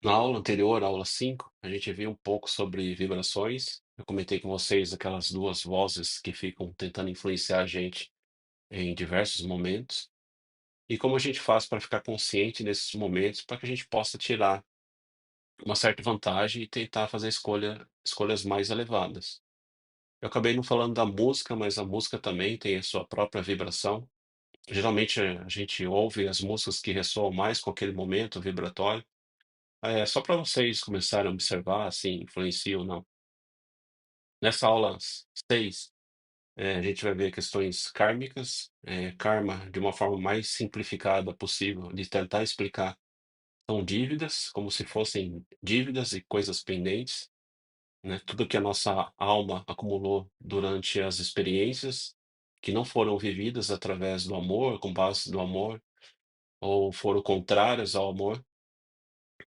Na aula anterior, aula 5, a gente viu um pouco sobre vibrações. Eu comentei com vocês aquelas duas vozes que ficam tentando influenciar a gente em diversos momentos. E como a gente faz para ficar consciente nesses momentos, para que a gente possa tirar uma certa vantagem e tentar fazer escolhas mais elevadas. Eu acabei não falando da música, mas a música também tem a sua própria vibração. Geralmente a gente ouve as músicas que ressoam mais com aquele momento vibratório. Só para vocês começarem a observar se influencia ou não. Nessa aula 6, a gente vai ver questões kármicas, karma de uma forma mais simplificada possível, de tentar explicar. São dívidas, como se fossem dívidas e coisas pendentes, né? Tudo que a nossa alma acumulou durante as experiências que não foram vividas através do amor, com base do amor, ou foram contrárias ao amor.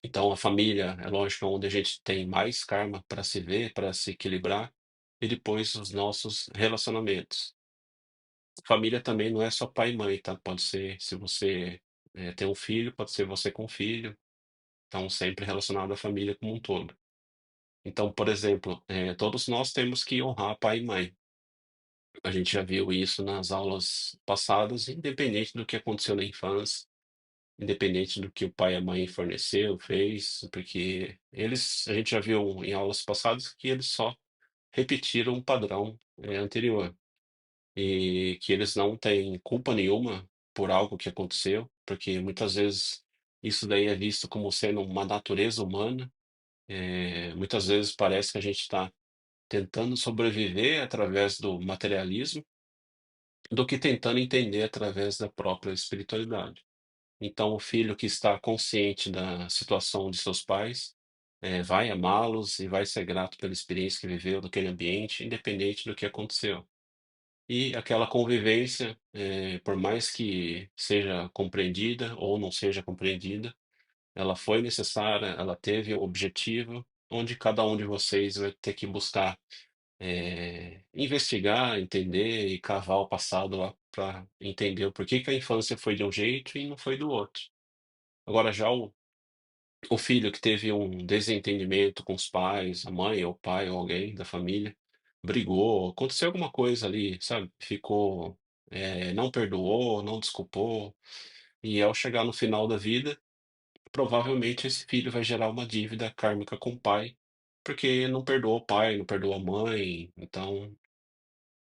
Então, a família, é lógico, é onde a gente tem mais karma para se ver, para se equilibrar, e depois os nossos relacionamentos. Família também não é só pai e mãe, tá? Pode ser, se você tem um filho, pode ser você com filho, então sempre relacionado à família como um todo. Então, por exemplo, todos nós temos que honrar pai e mãe. A gente já viu isso nas aulas passadas, independente do que aconteceu na infância, independente do que o pai e a mãe forneceu, fez, porque a gente já viu em aulas passadas que eles só repetiram um padrão, anterior, e que eles não têm culpa nenhuma por algo que aconteceu, porque muitas vezes isso daí é visto como sendo uma natureza humana, muitas vezes parece que a gente está tentando sobreviver através do materialismo, do que tentando entender através da própria espiritualidade. Então, o filho que está consciente da situação de seus pais, vai amá-los e vai ser grato pela experiência que viveu naquele ambiente, independente do que aconteceu. E aquela convivência, por mais que seja compreendida ou não seja compreendida, ela foi necessária, ela teve objetivo, onde cada um de vocês vai ter que buscar, investigar, entender e cavar o passado lá para entender o porquê que a infância foi de um jeito e não foi do outro. Agora já o filho que teve um desentendimento com os pais, a mãe ou o pai ou alguém da família, brigou, aconteceu alguma coisa ali, sabe, ficou, não perdoou, não desculpou, e ao chegar no final da vida, provavelmente esse filho vai gerar uma dívida kármica com o pai, porque não perdoou o pai, não perdoou a mãe, então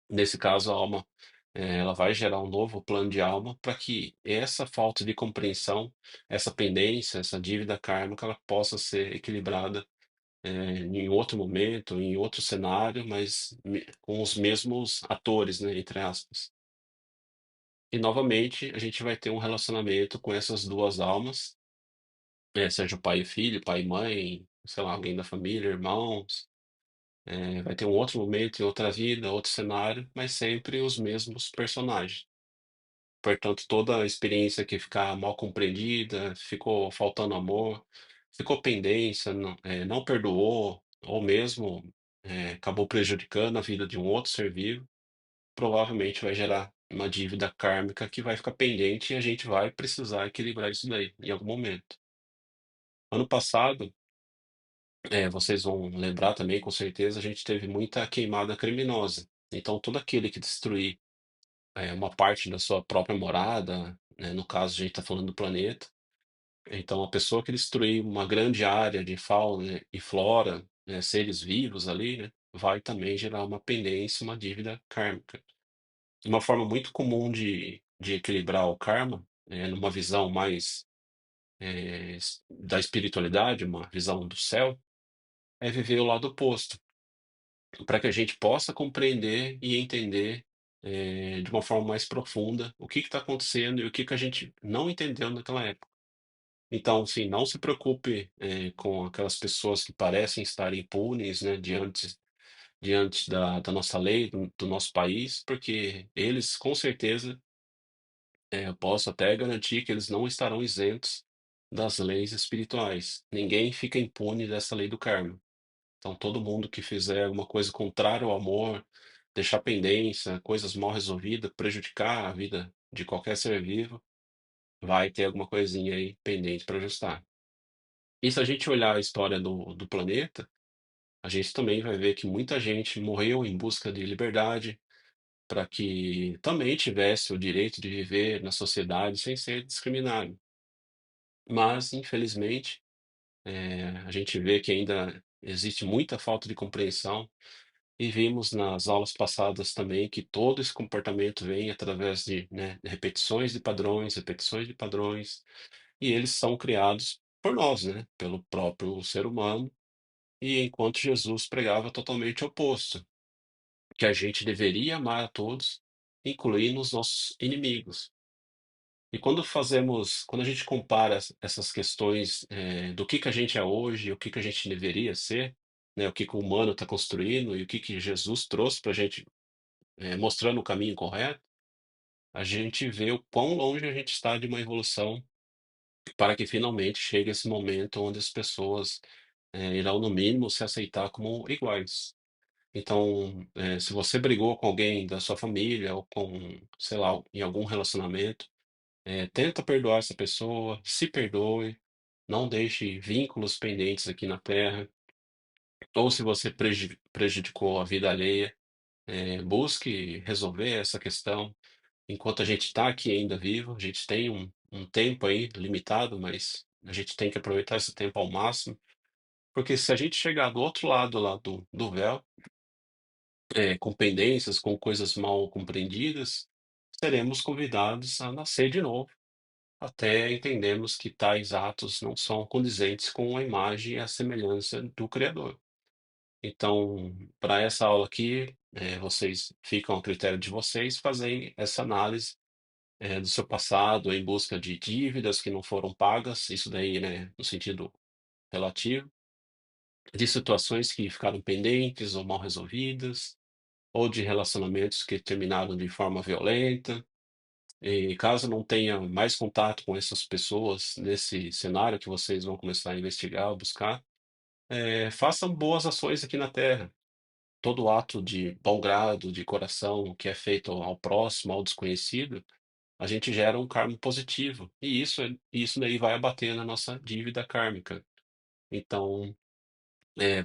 nesse caso, a alma, ela vai gerar um novo plano de alma para que essa falta de compreensão, essa pendência, essa dívida kármica, ela possa ser equilibrada, em outro momento, em outro cenário, mas com os mesmos atores, né, entre aspas. E novamente, a gente vai ter um relacionamento com essas duas almas, seja o pai e filho, pai e mãe, sei lá, alguém da família, irmãos. Vai ter um outro momento em outra vida, outro cenário, mas sempre os mesmos personagens. Portanto, toda a experiência que ficar mal compreendida, ficou faltando amor, ficou pendência, não perdoou, ou mesmo, acabou prejudicando a vida de um outro ser vivo, provavelmente vai gerar uma dívida kármica que vai ficar pendente e a gente vai precisar equilibrar isso daí em algum momento. Ano passado, vocês vão lembrar também, com certeza, a gente teve muita queimada criminosa. Então, todo aquele que destruir uma parte da sua própria morada, né, no caso a gente está falando do planeta. Então, a pessoa que destruir uma grande área de fauna e flora, né, seres vivos ali, né, vai também gerar uma pendência, uma dívida kármica. Uma forma muito comum de equilibrar o karma, numa visão mais da espiritualidade, uma visão do céu, é viver o lado oposto, para que a gente possa compreender e entender de uma forma mais profunda o que está acontecendo e o que que a gente não entendeu naquela época. Então, assim, não se preocupe, com aquelas pessoas que parecem estar impunes, né, diante da nossa lei, do nosso país, porque eles, com certeza, eu posso até garantir que eles não estarão isentos das leis espirituais. Ninguém fica impune dessa lei do karma. Então, todo mundo que fizer alguma coisa contrária ao amor, deixar pendência, coisas mal resolvidas, prejudicar a vida de qualquer ser vivo, vai ter alguma coisinha aí pendente para ajustar. E se a gente olhar a história do planeta, a gente também vai ver que muita gente morreu em busca de liberdade, para que também tivesse o direito de viver na sociedade sem ser discriminado. Mas, infelizmente, a gente vê que ainda existe muita falta de compreensão e vimos nas aulas passadas também que todo esse comportamento vem através de, né, repetições de padrões, e eles são criados por nós, né, pelo próprio ser humano. E enquanto Jesus pregava totalmente o oposto, que a gente deveria amar a todos, incluindo os nossos inimigos. E quando a gente compara essas questões, do que a gente é hoje, o que a gente deveria ser, né, o que o humano está construindo e o que Jesus trouxe para a gente, mostrando o caminho correto, a gente vê o quão longe a gente está de uma evolução para que finalmente chegue esse momento onde as pessoas, irão no mínimo se aceitar como iguais. Então, se você brigou com alguém da sua família ou com, sei lá, em algum relacionamento, tenta perdoar essa pessoa, se perdoe, não deixe vínculos pendentes aqui na Terra. Ou se você prejudicou a vida alheia, busque resolver essa questão enquanto a gente está aqui ainda vivo. A gente tem um tempo aí limitado, mas a gente tem que aproveitar esse tempo ao máximo, porque se a gente chegar do outro lado lá do véu, com pendências, com coisas mal compreendidas, seremos convidados a nascer de novo, até entendemos que tais atos não são condizentes com a imagem e a semelhança do Criador. Então, para essa aula aqui, vocês ficam a critério de vocês fazerem essa análise, do seu passado em busca de dívidas que não foram pagas, isso daí, né, no sentido relativo, de situações que ficaram pendentes ou mal resolvidas, ou de relacionamentos que terminaram de forma violenta. E caso não tenha mais contato com essas pessoas nesse cenário que vocês vão começar a investigar, buscar, façam boas ações aqui na Terra. Todo ato de bom grado, de coração, que é feito ao próximo, ao desconhecido, a gente gera um karma positivo. E isso daí vai abater na nossa dívida kármica. Então,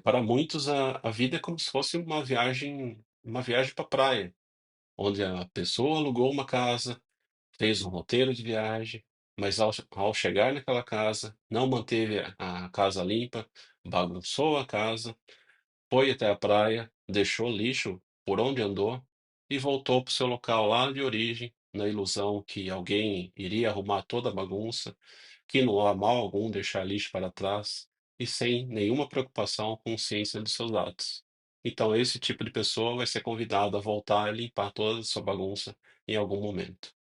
para muitos, a vida é como se fosse uma viagem para praia, onde a pessoa alugou uma casa, fez um roteiro de viagem, mas ao chegar naquela casa, não manteve a casa limpa, bagunçou a casa, foi até a praia, deixou lixo por onde andou e voltou para o seu local lá de origem, na ilusão que alguém iria arrumar toda a bagunça, que não há mal algum deixar lixo para trás e sem nenhuma preocupação ou consciência dos seus atos. Então, esse tipo de pessoa vai ser convidado a voltar e limpar toda a sua bagunça em algum momento.